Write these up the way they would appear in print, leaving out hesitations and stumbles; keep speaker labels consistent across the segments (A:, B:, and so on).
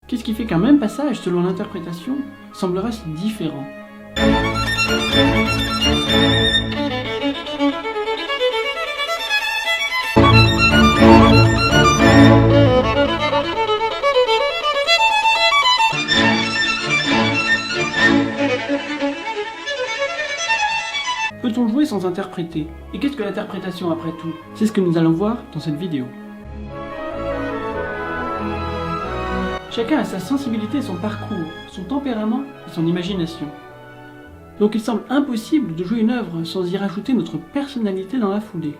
A: Qu'est-ce qui fait qu'un même passage, selon l'interprétation, semblera si différent? Peut-on jouer sans interpréter? Et qu'est-ce que l'interprétation après tout? C'est ce que nous allons voir dans cette vidéo. Chacun a sa sensibilité, son parcours, son tempérament et son imagination. Donc il semble impossible de jouer une œuvre sans y rajouter notre personnalité dans la foulée.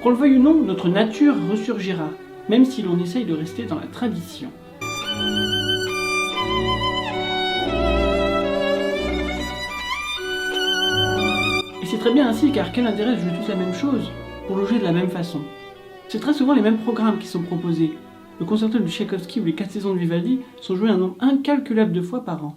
A: Qu'on le veuille ou non, notre nature ressurgira, même si l'on essaye de rester dans la tradition. Et c'est très bien ainsi, car quel intérêt de jouer tous la même chose pour le jouer de la même façon? C'est très souvent les mêmes programmes qui sont proposés. Le concerto de Tchaïkovski ou les 4 saisons de Vivaldi sont joués un nombre incalculable de fois par an.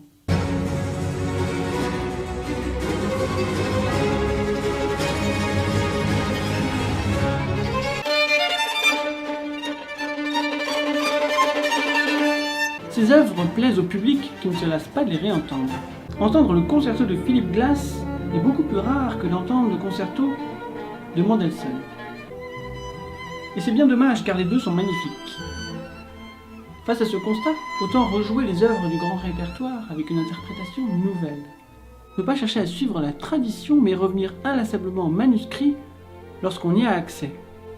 A: Ces œuvres plaisent au public qui ne se lasse pas de les réentendre. Entendre le concerto de Philip Glass est beaucoup plus rare que d'entendre le concerto de Mendelssohn. Et c'est bien dommage car les deux sont magnifiques. Face à ce constat, autant rejouer les œuvres du grand répertoire avec une interprétation nouvelle. Ne pas chercher à suivre la tradition mais revenir inlassablement au manuscrit lorsqu'on y a accès.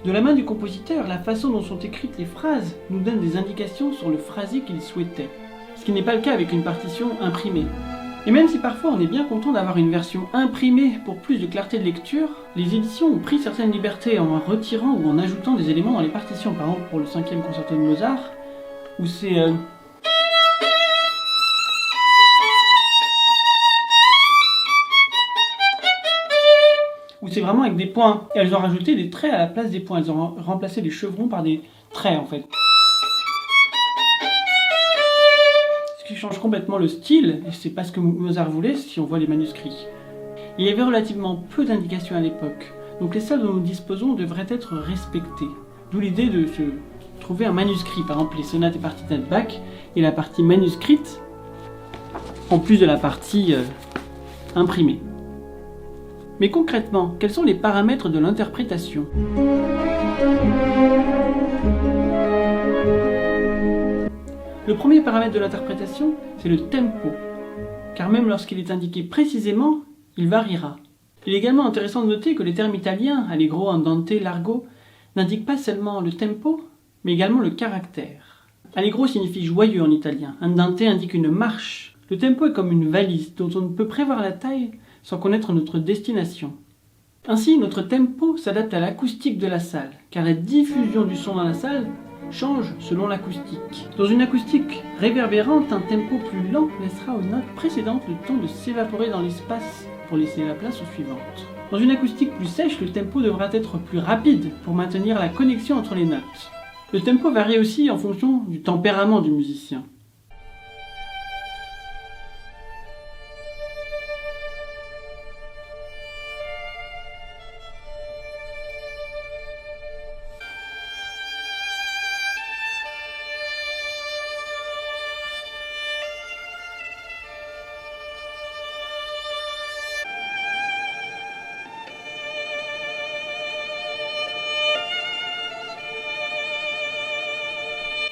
A: De la main du compositeur, la façon dont sont écrites les phrases nous donne des indications sur le phrasé qu'il souhaitait, ce qui n'est pas le cas avec une partition imprimée. Et même si parfois on est bien content d'avoir une version imprimée pour plus de clarté de lecture, les éditions ont pris certaines libertés en retirant ou en ajoutant des éléments dans les partitions, par exemple pour le 5e concerto de Mozart, où c'est vraiment avec des points. Et elles ont rajouté des traits à la place des points. Elles ont remplacé les chevrons par des traits en fait. Ce qui change complètement le style, et c'est pas ce que Mozart voulait si on voit les manuscrits. Il y avait relativement peu d'indications à l'époque, donc les salles dont nous disposons devraient être respectées. D'où l'idée de se trouver un manuscrit, par exemple les sonates et partitas de Bach, et la partie manuscrite, en plus de la partie imprimée. Mais concrètement, quels sont les paramètres de l'interprétation? Le premier paramètre de l'interprétation, c'est le tempo, car même lorsqu'il est indiqué précisément, il variera. Il est également intéressant de noter que les termes italiens, allegro, andante, largo, n'indiquent pas seulement le tempo, mais également le caractère. Allegro signifie joyeux en italien, andante indique une marche. Le tempo est comme une valise dont on ne peut prévoir la taille sans connaître notre destination. Ainsi, notre tempo s'adapte à l'acoustique de la salle, car la diffusion du son dans la salle change selon l'acoustique. Dans une acoustique réverbérante, un tempo plus lent laissera aux notes précédentes le temps de s'évaporer dans l'espace pour laisser la place aux suivantes. Dans une acoustique plus sèche, le tempo devra être plus rapide pour maintenir la connexion entre les notes. Le tempo varie aussi en fonction du tempérament du musicien.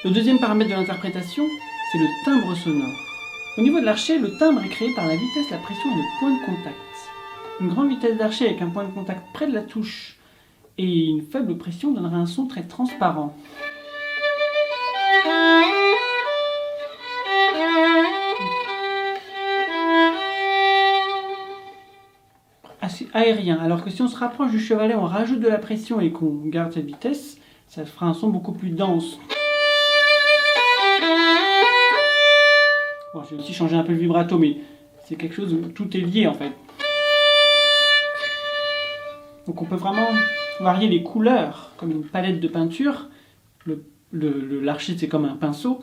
A: Le deuxième paramètre de l'interprétation, c'est le timbre sonore. Au niveau de l'archet, le timbre est créé par la vitesse, la pression et le point de contact. Une grande vitesse d'archet avec un point de contact près de la touche et une faible pression donnera un son très transparent. Assez aérien, alors que si on se rapproche du chevalet, on rajoute de la pression et qu'on garde cette vitesse, ça fera un son beaucoup plus dense. Bon, j'ai aussi changé un peu le vibrato, mais c'est quelque chose où tout est lié en fait. Donc on peut vraiment varier les couleurs comme une palette de peinture. L'archet c'est comme un pinceau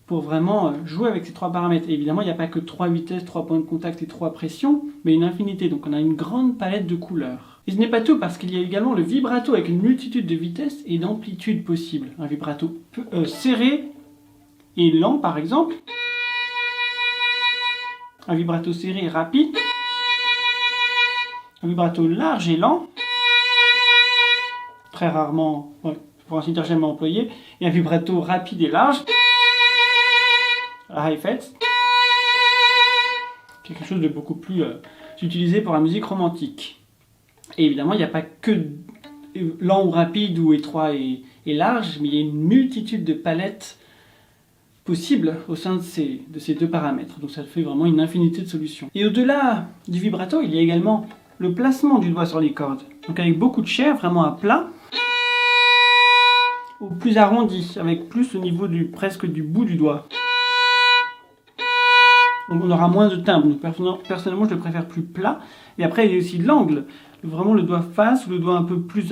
A: pour vraiment jouer avec ces trois paramètres. Et évidemment il n'y a pas que 3 vitesses, 3 points de contact et 3 pressions, mais une infinité. Donc on a une grande palette de couleurs. Et ce n'est pas tout, parce qu'il y a également le vibrato avec une multitude de vitesses et d'amplitudes possibles. Un vibrato serré et lent par exemple. Un vibrato serré et rapide. Un vibrato large et lent. Très rarement, pour ainsi dire jamais employé. Et un vibrato rapide et large. High fret. Quelque chose de beaucoup plus utilisé pour la musique romantique. Et évidemment, il n'y a pas que lent ou rapide ou étroit et large, mais il y a une multitude de palettes possibles au sein de ces deux paramètres. Donc ça fait vraiment une infinité de solutions. Et au-delà du vibrato, il y a également le placement du doigt sur les cordes. Donc avec beaucoup de chair, vraiment à plat, ou plus arrondi, avec plus au niveau presque du bout du doigt. Donc on aura moins de timbre. Donc personnellement, je le préfère plus plat. Et après, il y a aussi l'angle. Vraiment le doigt face ou le doigt un peu plus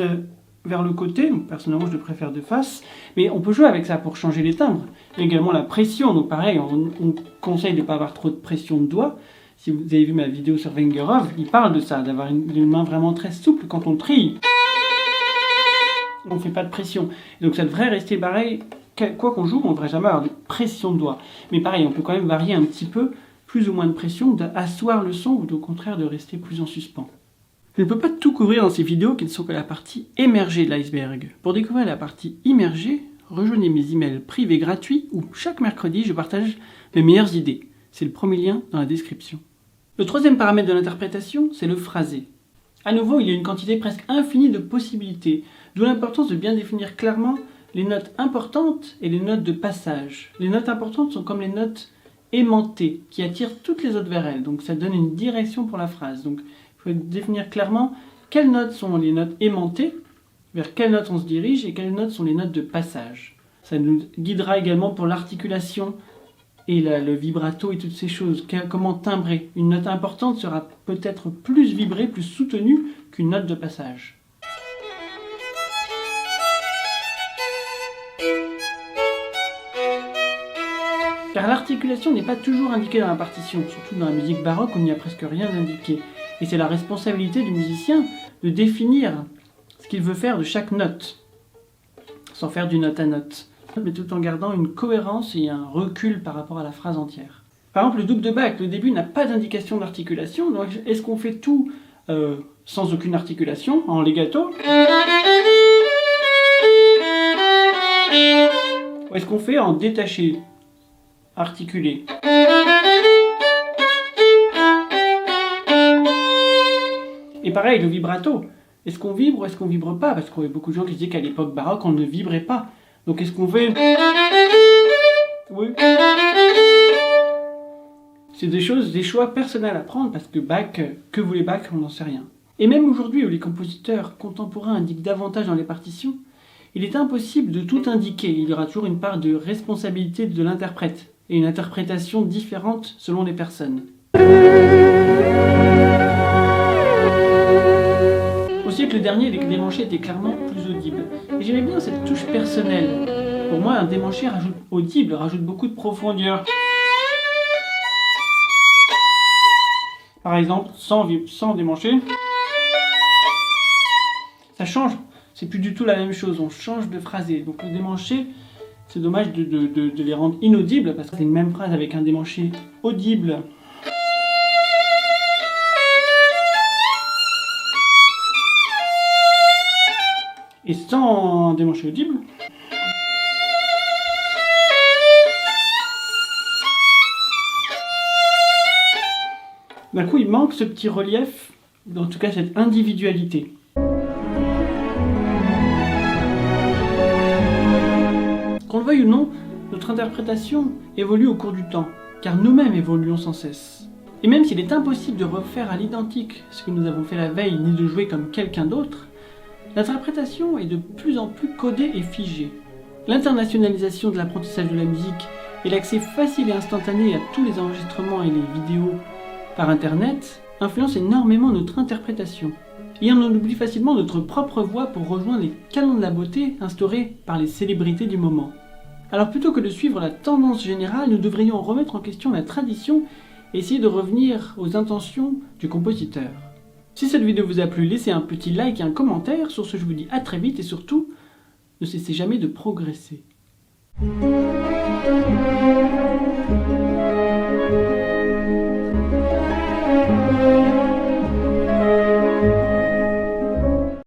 A: vers le côté. Donc personnellement, je le préfère de face. Mais on peut jouer avec ça pour changer les timbres. Il y a également la pression. Donc pareil, on conseille de ne pas avoir trop de pression de doigt. Si vous avez vu ma vidéo sur Vengerov, il parle de ça, d'avoir une main vraiment très souple quand on trille. On ne fait pas de pression. Donc ça devrait rester pareil. Quoi qu'on joue, on ne devrait jamais avoir de pression de doigt. Mais pareil, on peut quand même varier un petit peu, plus ou moins de pression, d'asseoir le son ou au contraire de rester plus en suspens. Je ne peux pas tout couvrir dans ces vidéos qui ne sont que la partie émergée de l'iceberg. Pour découvrir la partie immergée, rejoignez mes emails privés gratuits où chaque mercredi je partage mes meilleures idées. C'est le premier lien dans la description. Le troisième paramètre de l'interprétation, c'est le phrasé. À nouveau, il y a une quantité presque infinie de possibilités, d'où l'importance de bien définir clairement les notes importantes et les notes de passage. Les notes importantes sont comme les notes aimantées, qui attirent toutes les autres vers elles. Donc ça donne une direction pour la phrase. Donc il faut définir clairement quelles notes sont les notes aimantées, vers quelles notes on se dirige, et quelles notes sont les notes de passage. Ça nous guidera également pour l'articulation et le vibrato et toutes ces choses. Comment timbrer. Une note importante sera peut-être plus vibrée, plus soutenue qu'une note de passage. Car l'articulation n'est pas toujours indiquée dans la partition, surtout dans la musique baroque où il n'y a presque rien d'indiqué. Et c'est la responsabilité du musicien de définir ce qu'il veut faire de chaque note, sans faire du note à note, mais tout en gardant une cohérence et un recul par rapport à la phrase entière. Par exemple, le double de Bach, le début n'a pas d'indication d'articulation, donc est-ce qu'on fait tout sans aucune articulation, en legato? Ou est-ce qu'on fait en détaché, articulé? Et pareil, le vibrato. Est-ce qu'on vibre ou est-ce qu'on vibre pas? Parce qu'il y a beaucoup de gens qui disaient qu'à l'époque baroque, on ne vibrait pas. Donc est-ce qu'on fait... Oui. C'est des choix personnels à prendre, parce que Bach, que voulait Bach, on n'en sait rien. Et même aujourd'hui, où les compositeurs contemporains indiquent davantage dans les partitions, il est impossible de tout indiquer. Il y aura toujours une part de responsabilité de l'interprète, et une interprétation différente selon les personnes. Au siècle dernier, les démanchés étaient clairement plus audibles. Et j'aimais bien cette touche personnelle. Pour moi, un démanché audible rajoute beaucoup de profondeur. Par exemple, sans démancher, ça change. C'est plus du tout la même chose, on change de phrasé. Donc le démanché, c'est dommage de les rendre inaudibles, parce que c'est une même phrase avec un démanché audible. Et sans démanché audible. D'un coup, il manque ce petit relief, en tout cas cette individualité. Qu'on le veuille ou non, notre interprétation évolue au cours du temps, car nous-mêmes évoluons sans cesse. Et même s'il est impossible de refaire à l'identique ce que nous avons fait la veille, ni de jouer comme quelqu'un d'autre, l'interprétation est de plus en plus codée et figée. L'internationalisation de l'apprentissage de la musique et l'accès facile et instantané à tous les enregistrements et les vidéos par internet influencent énormément notre interprétation. Et on en oublie facilement notre propre voix pour rejoindre les canons de la beauté instaurés par les célébrités du moment. Alors plutôt que de suivre la tendance générale, nous devrions remettre en question la tradition et essayer de revenir aux intentions du compositeur. Si cette vidéo vous a plu, laissez un petit like et un commentaire. Sur ce, je vous dis à très vite et surtout, ne cessez jamais de progresser.